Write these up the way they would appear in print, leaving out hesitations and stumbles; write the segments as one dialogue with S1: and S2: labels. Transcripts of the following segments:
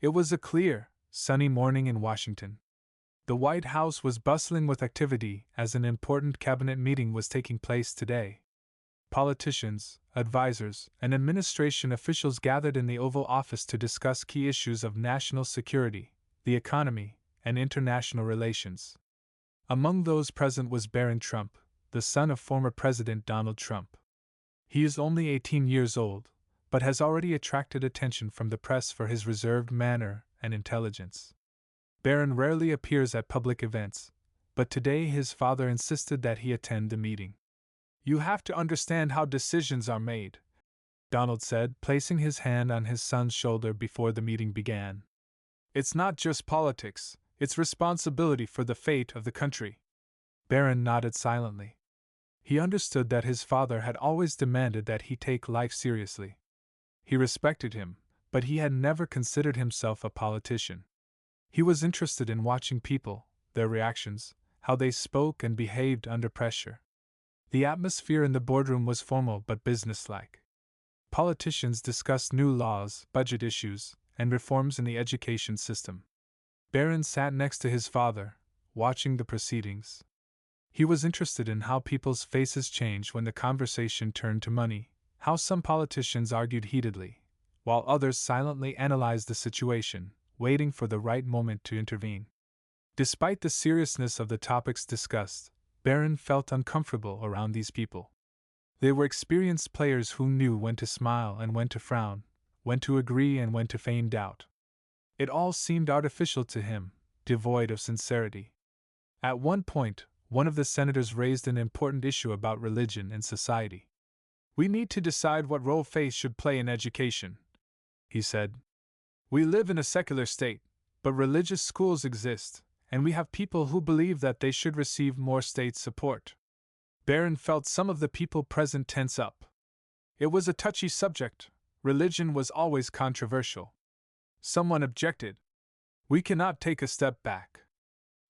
S1: It was a clear, sunny morning in Washington. The White House was bustling with activity as an important cabinet meeting was taking place today. Politicians, advisors, and administration officials gathered in the Oval Office to discuss key issues of national security, the economy, and international relations. Among those present was Barron Trump, the son of former President Donald Trump. He is only 18 years old, but has already attracted attention from the press for his reserved manner and intelligence. Barron rarely appears at public events, but today his father insisted that he attend the meeting. "You have to understand how decisions are made," Donald said, placing his hand on his son's shoulder before the meeting began. "It's not just politics, it's responsibility for the fate of the country." Barron nodded silently. He understood that his father had always demanded that he take life seriously. He respected him, but he had never considered himself a politician. He was interested in watching people, their reactions, how they spoke and behaved under pressure. The atmosphere in the boardroom was formal but businesslike. Politicians discussed new laws, budget issues, and reforms in the education system. Barron sat next to his father, watching the proceedings. He was interested in how people's faces changed when the conversation turned to money, how some politicians argued heatedly, while others silently analyzed the situation, waiting for the right moment to intervene. Despite the seriousness of the topics discussed, Barron felt uncomfortable around these people. They were experienced players who knew when to smile and when to frown, when to agree and when to feign doubt. It all seemed artificial to him, devoid of sincerity. At one point, one of the senators raised an important issue about religion and society. "We need to decide what role faith should play in education," he said. "We live in a secular state, but religious schools exist, and we have people who believe that they should receive more state support." Barron felt some of the people present tense up. It was a touchy subject. Religion was always controversial. Someone objected. "We cannot take a step back.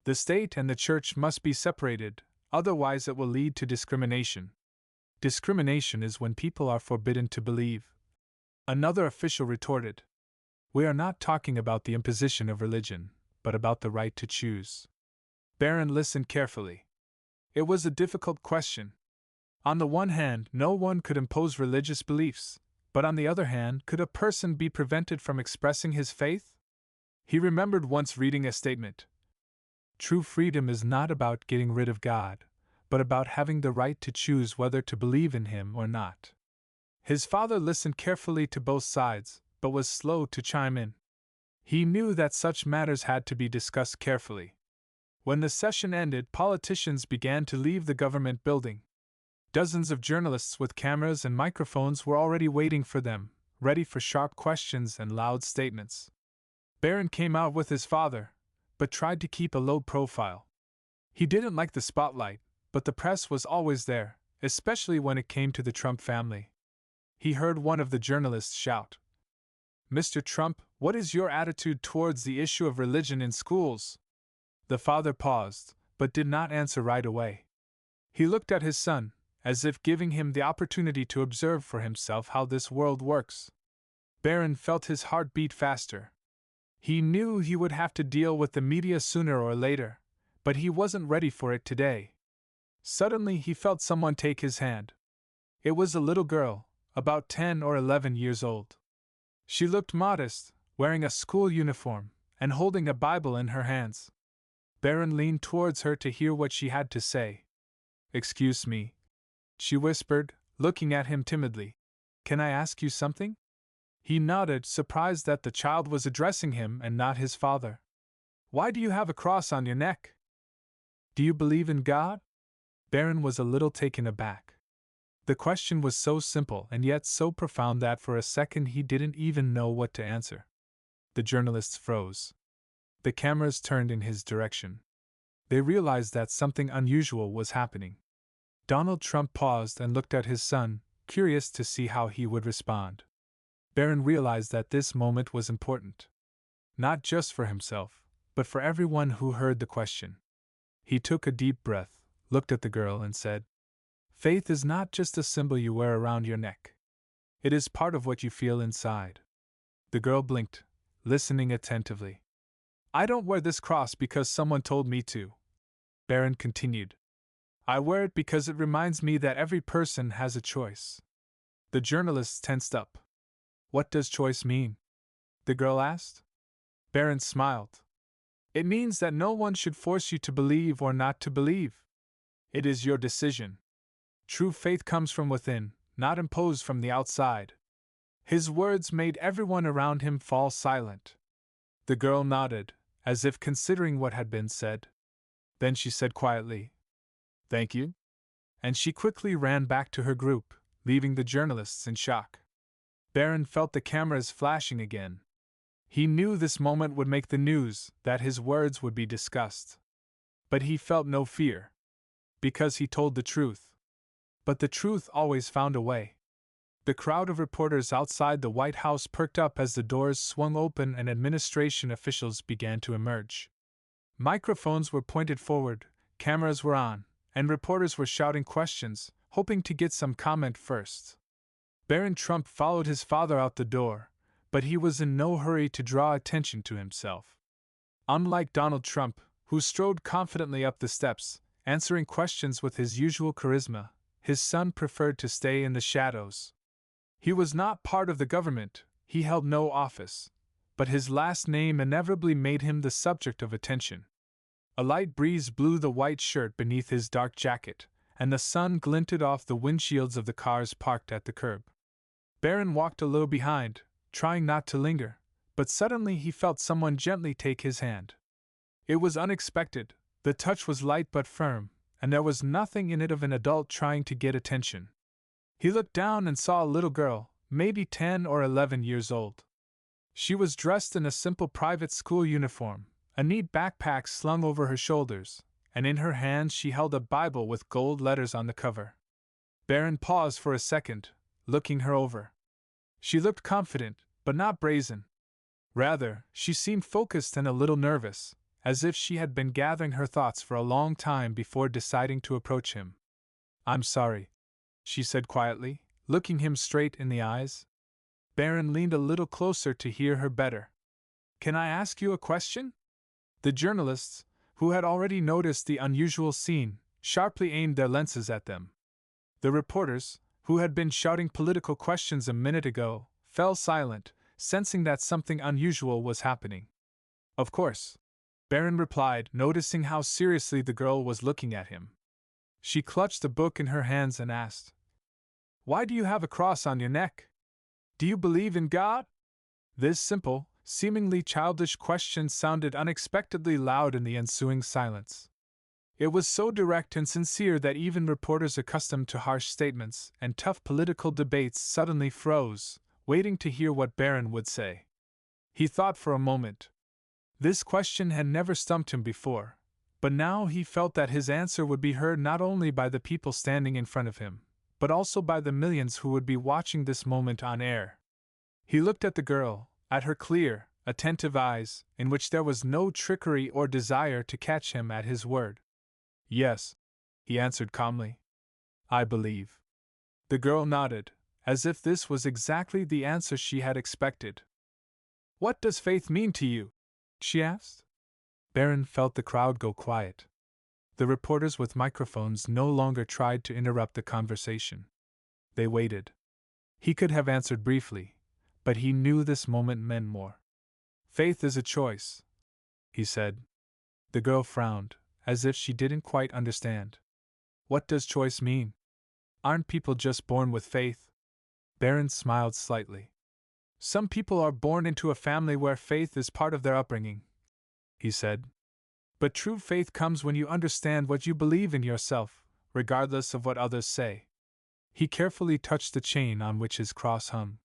S1: The state and the church must be separated, otherwise it will lead to discrimination." "Discrimination is when people are forbidden to believe," another official retorted. "We are not talking about the imposition of religion, but about the right to choose." Barron listened carefully. It was a difficult question. On the one hand, no one could impose religious beliefs, but on the other hand, could a person be prevented from expressing his faith? He remembered once reading a statement: "True freedom is not about getting rid of God, but about having the right to choose whether to believe in Him or not." His father listened carefully to both sides, but was slow to chime in. He knew that such matters had to be discussed carefully. When the session ended, politicians began to leave the government building. Dozens of journalists with cameras and microphones were already waiting for them, ready for sharp questions and loud statements. Barron came out with his father, but tried to keep a low profile. He didn't like the spotlight, but the press was always there, especially when it came to the Trump family. He heard one of the journalists shout, "Mr. Trump, what is your attitude towards the issue of religion in schools?" The father paused, but did not answer right away. He looked at his son, as if giving him the opportunity to observe for himself how this world works. Barron felt his heart beat faster. He knew he would have to deal with the media sooner or later, but he wasn't ready for it today. Suddenly he felt someone take his hand. It was a little girl, about 10 or 11 years old. She looked modest, wearing a school uniform, and holding a Bible in her hands. Barron leaned towards her to hear what she had to say. "Excuse me," she whispered, looking at him timidly. "Can I ask you something?" He nodded, surprised that the child was addressing him and not his father. "Why do you have a cross on your neck? Do you believe in God?" Barron was a little taken aback. The question was so simple and yet so profound that for a second he didn't even know what to answer. The journalists froze. The cameras turned in his direction. They realized that something unusual was happening. Donald Trump paused and looked at his son, curious to see how he would respond. Barron realized that this moment was important. Not just for himself, but for everyone who heard the question. He took a deep breath, looked at the girl and said, "Faith is not just a symbol you wear around your neck. It is part of what you feel inside." The girl blinked, listening attentively. I don't wear this cross because someone told me to, Barron continued. I wear it because it reminds me that every person has a choice. The journalist tensed up. What does choice mean? The girl asked. Barron smiled. It means that no one should force you to believe or not to believe. It is your decision. True faith comes from within, not imposed from the outside. His words made everyone around him fall silent. The girl nodded, as if considering what had been said. Then she said quietly, "Thank you," and she quickly ran back to her group, leaving the journalists in shock. Barron felt the cameras flashing again. He knew this moment would make the news, that his words would be discussed. But he felt no fear. Because he told the truth. But the truth always found a way. The crowd of reporters outside the White House perked up as the doors swung open and administration officials began to emerge. Microphones were pointed forward, cameras were on, and reporters were shouting questions, hoping to get some comment first. Barron Trump followed his father out the door, but he was in no hurry to draw attention to himself. Unlike Donald Trump, who strode confidently up the steps, answering questions with his usual charisma, his son preferred to stay in the shadows. He was not part of the government, he held no office, but his last name inevitably made him the subject of attention. A light breeze blew the white shirt beneath his dark jacket, and the sun glinted off the windshields of the cars parked at the curb. Barron walked a little behind, trying not to linger, but suddenly he felt someone gently take his hand. It was unexpected, the touch was light but firm, and there was nothing in it of an adult trying to get attention. He looked down and saw a little girl, maybe 10 or 11 years old. She was dressed in a simple private school uniform, a neat backpack slung over her shoulders, and in her hands she held a Bible with gold letters on the cover. Barron paused for a second, looking her over. She looked confident, but not brazen. Rather, she seemed focused and a little nervous, as if she had been gathering her thoughts for a long time before deciding to approach him. "I'm sorry," she said quietly, looking him straight in the eyes. Barron leaned a little closer to hear her better. "Can I ask you a question?" The journalists, who had already noticed the unusual scene, sharply aimed their lenses at them. The reporters, who had been shouting political questions a minute ago, fell silent, sensing that something unusual was happening. "Of course," Barron replied, noticing how seriously the girl was looking at him. She clutched a book in her hands and asked, "Why do you have a cross on your neck? Do you believe in God?" This simple, seemingly childish question sounded unexpectedly loud in the ensuing silence. It was so direct and sincere that even reporters accustomed to harsh statements and tough political debates suddenly froze, waiting to hear what Barron would say. He thought for a moment. This question had never stumped him before, but now he felt that his answer would be heard not only by the people standing in front of him, but also by the millions who would be watching this moment on air. He looked at the girl, at her clear, attentive eyes, in which there was no trickery or desire to catch him at his word. "Yes," he answered calmly. "I believe." The girl nodded, as if this was exactly the answer she had expected. "What does faith mean to you?" she asked. Barron felt the crowd go quiet. The reporters with microphones no longer tried to interrupt the conversation. They waited. He could have answered briefly, but he knew this moment meant more. "Faith is a choice," he said. The girl frowned, as if she didn't quite understand. "What does choice mean? Aren't people just born with faith?" Barron smiled slightly. "Some people are born into a family where faith is part of their upbringing," he said. "But true faith comes when you understand what you believe in yourself, regardless of what others say." He carefully touched the chain on which his cross hung.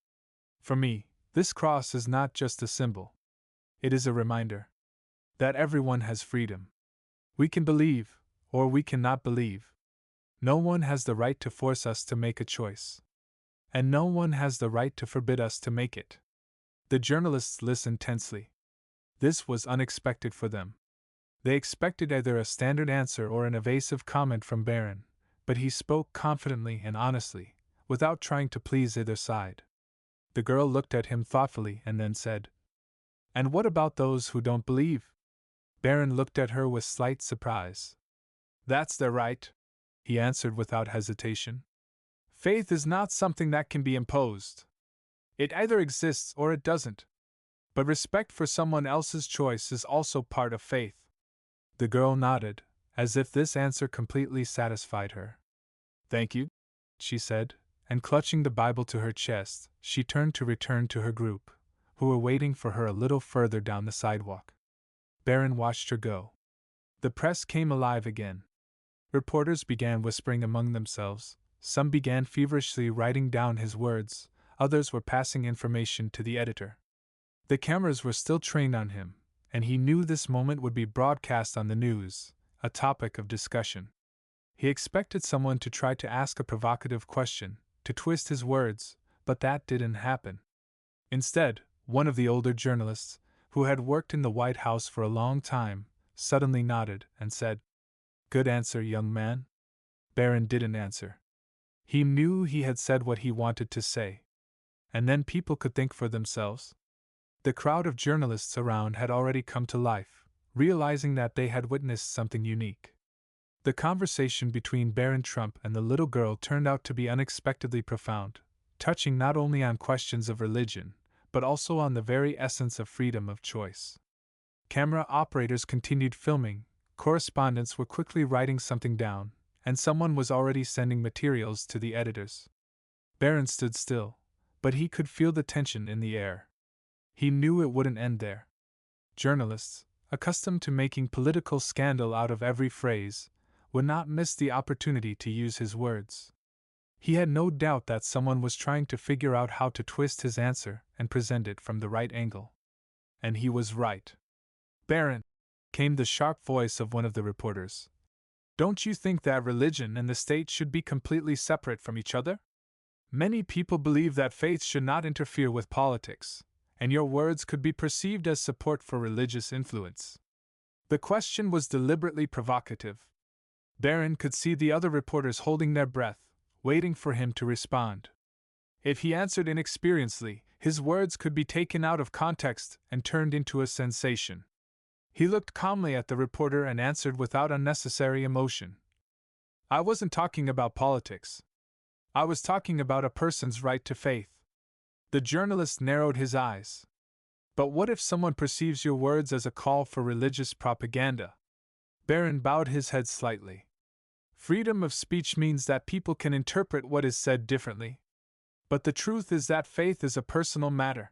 S1: "For me, this cross is not just a symbol. It is a reminder that everyone has freedom. We can believe, or we cannot believe. No one has the right to force us to make a choice. And no one has the right to forbid us to make it." The journalists listened tensely. This was unexpected for them. They expected either a standard answer or an evasive comment from Barron, but he spoke confidently and honestly, without trying to please either side. The girl looked at him thoughtfully and then said, And what about those who don't believe? Barron looked at her with slight surprise. That's their right, he answered without hesitation. Faith is not something that can be imposed. It either exists or it doesn't. But respect for someone else's choice is also part of faith. The girl nodded, as if this answer completely satisfied her. Thank you, she said, and clutching the Bible to her chest, she turned to return to her group, who were waiting for her a little further down the sidewalk. Barron watched her go. The press came alive again. Reporters began whispering among themselves, some began feverishly writing down his words, others were passing information to the editor. The cameras were still trained on him, and he knew this moment would be broadcast on the news, a topic of discussion. He expected someone to try to ask a provocative question, to twist his words, but that didn't happen. Instead, one of the older journalists, who had worked in the White House for a long time, suddenly nodded and said, "Good answer, young man." Barron didn't answer. He knew he had said what he wanted to say. And then people could think for themselves. The crowd of journalists around had already come to life, realizing that they had witnessed something unique. The conversation between Barron Trump and the little girl turned out to be unexpectedly profound, touching not only on questions of religion, but also on the very essence of freedom of choice. Camera operators continued filming, correspondents were quickly writing something down, and someone was already sending materials to the editors. Barron stood still, but he could feel the tension in the air. He knew it wouldn't end there. Journalists, accustomed to making political scandal out of every phrase, would not miss the opportunity to use his words. He had no doubt that someone was trying to figure out how to twist his answer and present it from the right angle. And he was right. "Barron," came the sharp voice of one of the reporters, "don't you think that religion and the state should be completely separate from each other? Many people believe that faith should not interfere with politics, and your words could be perceived as support for religious influence." The question was deliberately provocative. Barron could see the other reporters holding their breath, waiting for him to respond. If he answered inexperiencedly, his words could be taken out of context and turned into a sensation. He looked calmly at the reporter and answered without unnecessary emotion. "I wasn't talking about politics. I was talking about a person's right to faith." The journalist narrowed his eyes. "But what if someone perceives your words as a call for religious propaganda?" Barron bowed his head slightly. "Freedom of speech means that people can interpret what is said differently. But the truth is that faith is a personal matter.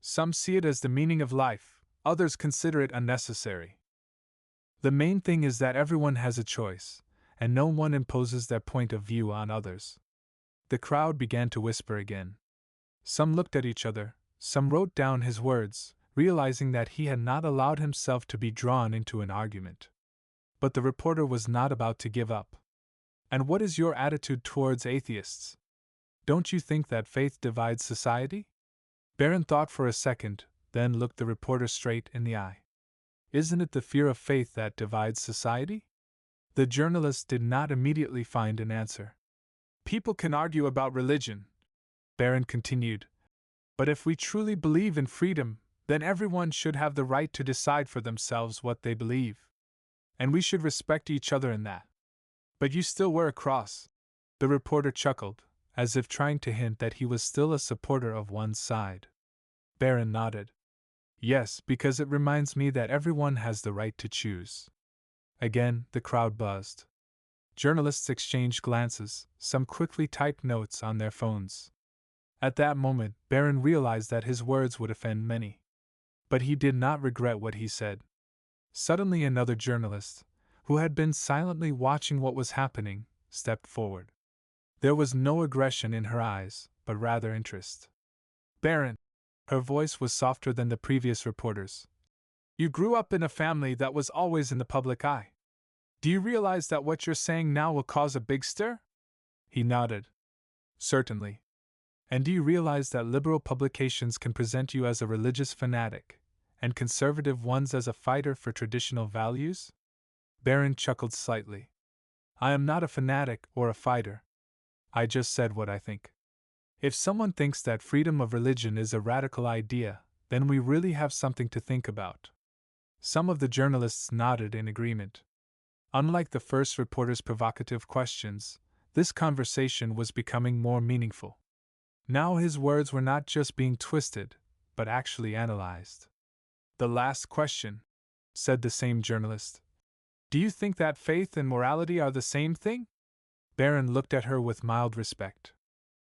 S1: Some see it as the meaning of life, others consider it unnecessary. The main thing is that everyone has a choice, and no one imposes their point of view on others." The crowd began to whisper again. Some looked at each other, some wrote down his words, realizing that he had not allowed himself to be drawn into an argument. But the reporter was not about to give up. "And what is your attitude towards atheists? Don't you think that faith divides society?" Barron thought for a second, then looked the reporter straight in the eye. "Isn't it the fear of faith that divides society?" The journalist did not immediately find an answer. "People can argue about religion," Barron continued, "but if we truly believe in freedom, then everyone should have the right to decide for themselves what they believe. And we should respect each other in that." "But you still wear a cross." The reporter chuckled, as if trying to hint that he was still a supporter of one's side. Barron nodded. "Yes, because it reminds me that everyone has the right to choose." Again, the crowd buzzed. Journalists exchanged glances, some quickly typed notes on their phones. At that moment, Barron realized that his words would offend many. But he did not regret what he said. Suddenly another journalist, who had been silently watching what was happening, stepped forward. There was no aggression in her eyes, but rather interest. "Barron," her voice was softer than the previous reporters, "you grew up in a family that was always in the public eye. Do you realize that what you're saying now will cause a big stir?" He nodded. "Certainly. And do you realize that liberal publications can present you as a religious fanatic, and conservative ones as a fighter for traditional values?" Barron chuckled slightly. "I am not a fanatic or a fighter. I just said what I think. If someone thinks that freedom of religion is a radical idea, Then we really have something to think about. Some of the journalists nodded in agreement. Unlike the first reporter's provocative questions, this conversation was becoming more meaningful. Now his words were not just being twisted, but actually analyzed. "The last question," said the same journalist. "Do you think that faith and morality are the same thing?" Barron looked at her with mild respect.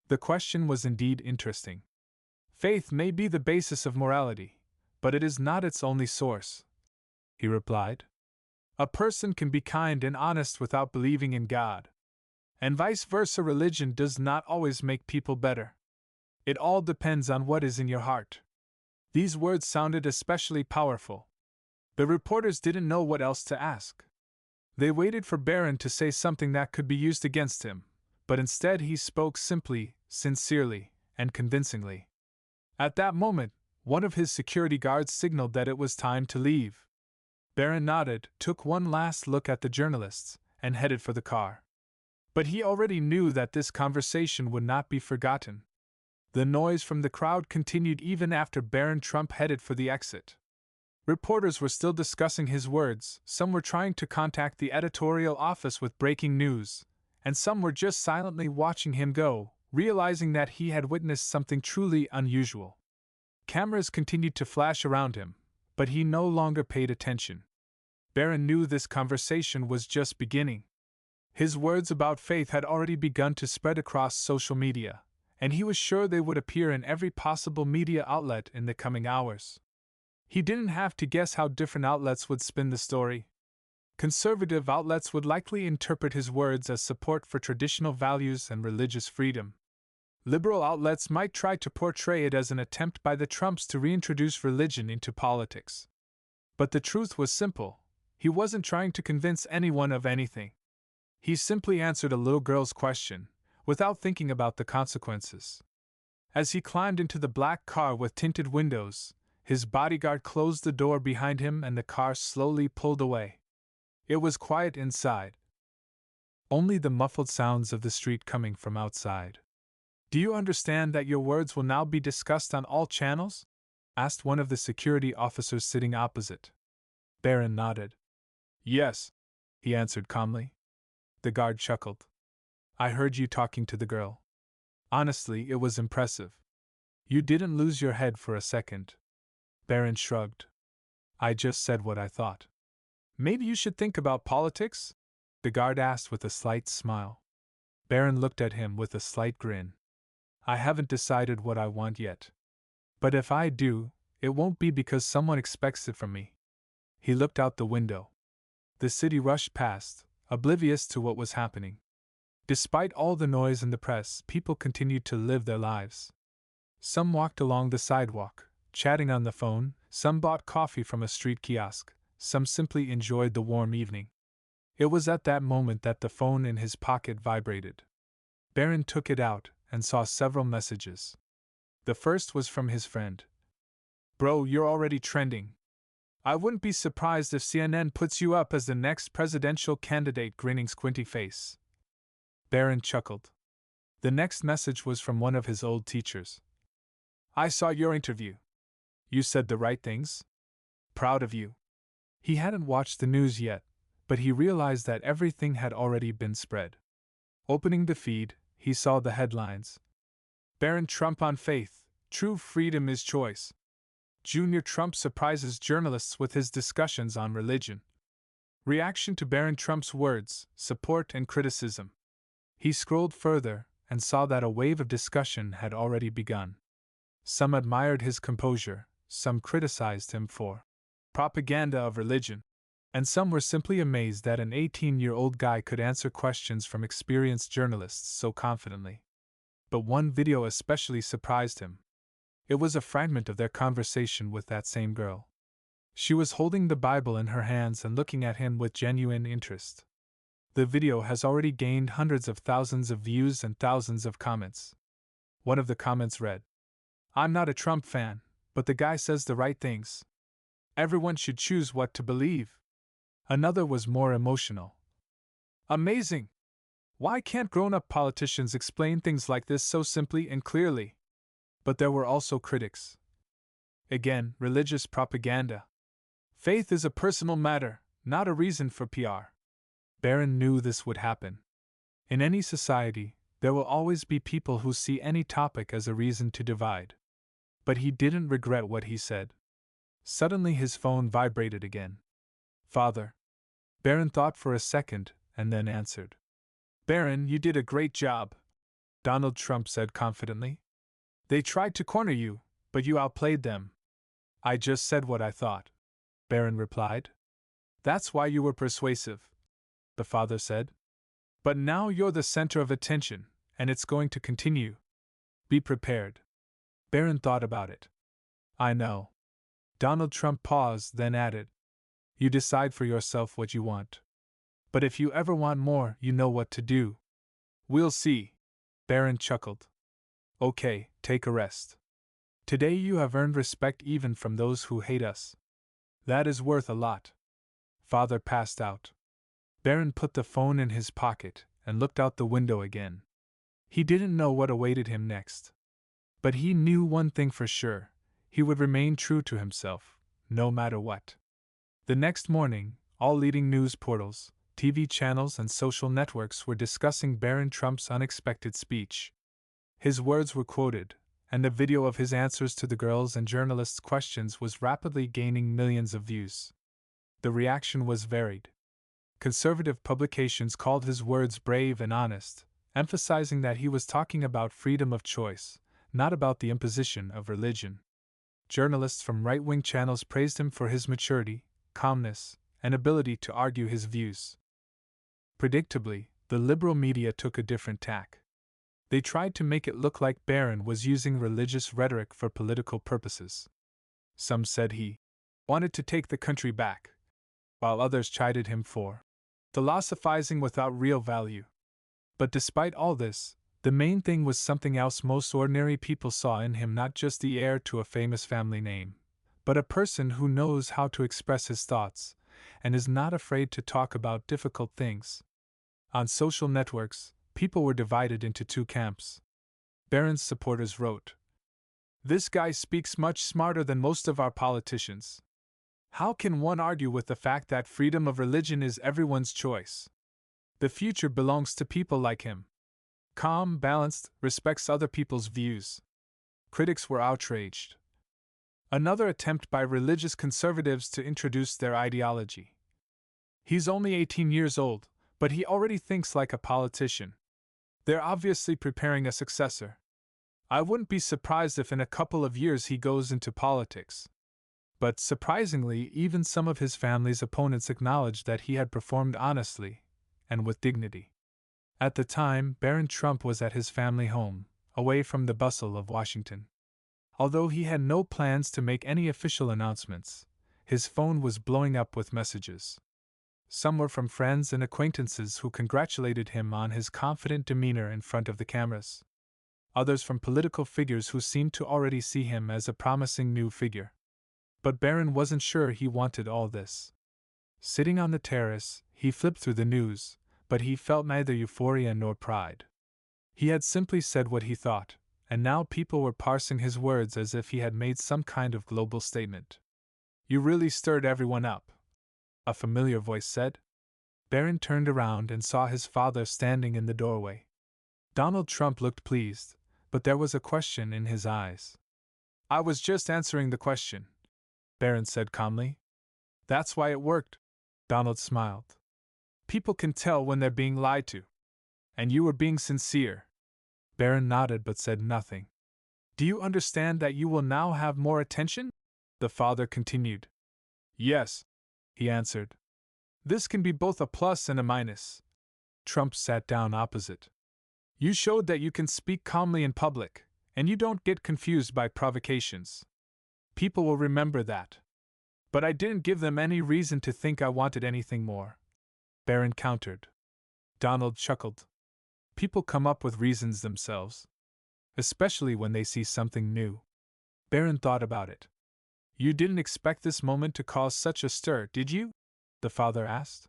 S1: The question was indeed interesting. "Faith may be the basis of morality, but it is not its only source," he replied. "A person can be kind and honest without believing in God. And vice versa, religion does not always make people better. It all depends on what is in your heart." These words sounded especially powerful. The reporters didn't know what else to ask. They waited for Barron to say something that could be used against him, but instead he spoke simply, sincerely, and convincingly. At that moment, one of his security guards signaled that it was time to leave. Barron nodded, took one last look at the journalists, and headed for the car. But he already knew that this conversation would not be forgotten. The noise from the crowd continued even after Barron Trump headed for the exit. Reporters were still discussing his words, some were trying to contact the editorial office with breaking news, and some were just silently watching him go, realizing that he had witnessed something truly unusual. Cameras continued to flash around him, but he no longer paid attention. Barron knew this conversation was just beginning. His words about faith had already begun to spread across social media, and he was sure they would appear in every possible media outlet in the coming hours. He didn't have to guess how different outlets would spin the story. Conservative outlets would likely interpret his words as support for traditional values and religious freedom. Liberal outlets might try to portray it as an attempt by the Trumps to reintroduce religion into politics. But the truth was simple: he wasn't trying to convince anyone of anything. He simply answered a little girl's question, without thinking about the consequences. As he climbed into the black car with tinted windows, his bodyguard closed the door behind him and the car slowly pulled away. It was quiet inside. Only the muffled sounds of the street coming from outside. "Do you understand that your words will now be discussed on all channels?" asked one of the security officers sitting opposite. Barron nodded. "Yes," he answered calmly. The guard chuckled. "I heard you talking to the girl. Honestly, it was impressive. You didn't lose your head for a second." Barron shrugged. "I just said what I thought." "Maybe you should think about politics?" the guard asked with a slight smile. Barron looked at him with a slight grin. "I haven't decided what I want yet. But if I do, it won't be because someone expects it from me." He looked out the window. The city rushed past, oblivious to what was happening. Despite all the noise and the press, people continued to live their lives. Some walked along the sidewalk, chatting on the phone, some bought coffee from a street kiosk, some simply enjoyed the warm evening. It was at that moment that the phone in his pocket vibrated. Barron took it out and saw several messages. The first was from his friend. "Bro, you're already trending. I wouldn't be surprised if CNN puts you up as the next presidential candidate, grinning squinty face." Barron chuckled. The next message was from one of his old teachers. "I saw your interview. You said the right things. Proud of you." He hadn't watched the news yet, but he realized that everything had already been spread. Opening the feed, he saw the headlines. Barron Trump on faith, true freedom is choice. Junior Trump surprises journalists with his discussions on religion. Reaction to Barron Trump's words, support and criticism. He scrolled further and saw that a wave of discussion had already begun. Some admired his composure, some criticized him for propaganda of religion, and some were simply amazed that an 18-year-old guy could answer questions from experienced journalists so confidently. But one video especially surprised him. It was a fragment of their conversation with that same girl. She was holding the Bible in her hands and looking at him with genuine interest. The video has already gained hundreds of thousands of views and thousands of comments. One of the comments read, "I'm not a Trump fan, but the guy says the right things. Everyone should choose what to believe." Another was more emotional. "Amazing! Why can't grown-up politicians explain things like this so simply and clearly?" But there were also critics. Again, religious propaganda. Faith is a personal matter, not a reason for PR. Barron knew this would happen. In any society, there will always be people who see any topic as a reason to divide. But he didn't regret what he said. Suddenly his phone vibrated again. Father. Barron thought for a second, and then answered. Barron, you did a great job, Donald Trump said confidently. They tried to corner you, but you outplayed them. I just said what I thought, Barron replied. That's why you were persuasive, the father said. But now you're the center of attention, and it's going to continue. Be prepared. Barron thought about it. I know. Donald Trump paused, then added, You decide for yourself what you want. But if you ever want more, you know what to do. We'll see. Barron chuckled. Okay, take a rest. Today you have earned respect even from those who hate us. That is worth a lot. Father passed out. Barron put the phone in his pocket and looked out the window again. He didn't know what awaited him next. But he knew one thing for sure: he would remain true to himself, no matter what. The next morning, all leading news portals, TV channels, and social networks were discussing Barron Trump's unexpected speech. His words were quoted, and the video of his answers to the girls' and journalists' questions was rapidly gaining millions of views. The reaction was varied. Conservative publications called his words brave and honest, emphasizing that he was talking about freedom of choice, not about the imposition of religion. Journalists from right-wing channels praised him for his maturity, calmness, and ability to argue his views. Predictably, the liberal media took a different tack. They tried to make it look like Barron was using religious rhetoric for political purposes. Some said he wanted to take the country back, while others chided him for philosophizing without real value. But despite all this, the main thing was something else most ordinary people saw in him: not just the heir to a famous family name, but a person who knows how to express his thoughts, and is not afraid to talk about difficult things. On social networks, people were divided into two camps. Barron's supporters wrote, This guy speaks much smarter than most of our politicians. How can one argue with the fact that freedom of religion is everyone's choice? The future belongs to people like him. Calm, balanced, respects other people's views. Critics were outraged. Another attempt by religious conservatives to introduce their ideology. He's only 18 years old, but he already thinks like a politician. They're obviously preparing a successor. I wouldn't be surprised if in a couple of years he goes into politics. But surprisingly, even some of his family's opponents acknowledged that he had performed honestly and with dignity. At the time, Barron Trump was at his family home, away from the bustle of Washington. Although he had no plans to make any official announcements, his phone was blowing up with messages. Some were from friends and acquaintances who congratulated him on his confident demeanor in front of the cameras. Others from political figures who seemed to already see him as a promising new figure. But Barron wasn't sure he wanted all this. Sitting on the terrace, he flipped through the news, but he felt neither euphoria nor pride. He had simply said what he thought, and now people were parsing his words as if he had made some kind of global statement. You really stirred everyone up, a familiar voice said. Barron turned around and saw his father standing in the doorway. Donald Trump looked pleased, but there was a question in his eyes. I was just answering the question, Barron said calmly. That's why it worked, Donald smiled. People can tell when they're being lied to. And you were being sincere. Barron nodded but said nothing. Do you understand that you will now have more attention? The father continued. Yes, he answered. This can be both a plus and a minus. Trump sat down opposite. You showed that you can speak calmly in public, and you don't get confused by provocations. People will remember that. But I didn't give them any reason to think I wanted anything more, Barron countered. Donald chuckled. People come up with reasons themselves, especially when they see something new. Barron thought about it. You didn't expect this moment to cause such a stir, did you? The father asked.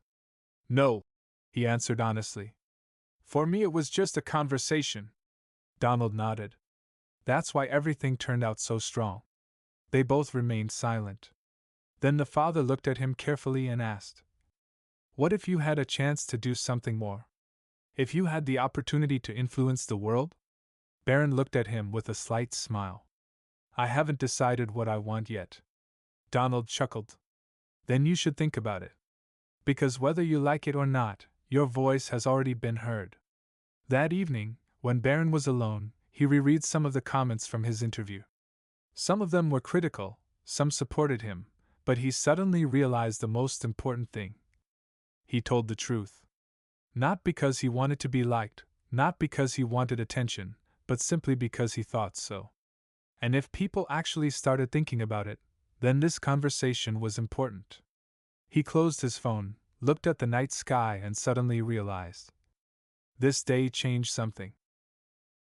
S1: No, he answered honestly. For me it was just a conversation. Donald nodded. That's why everything turned out so strong. They both remained silent. Then the father looked at him carefully and asked, "What if you had a chance to do something more? If you had the opportunity to influence the world?" Barron looked at him with a slight smile. "I haven't decided what I want yet." Donald chuckled. "Then you should think about it. Because whether you like it or not, your voice has already been heard." That evening, when Barron was alone, he reread some of the comments from his interview. Some of them were critical, some supported him, but he suddenly realized the most important thing. He told the truth. Not because he wanted to be liked, not because he wanted attention, but simply because he thought so. And if people actually started thinking about it, then this conversation was important. He closed his phone, looked at the night sky, and suddenly realized. This day changed something.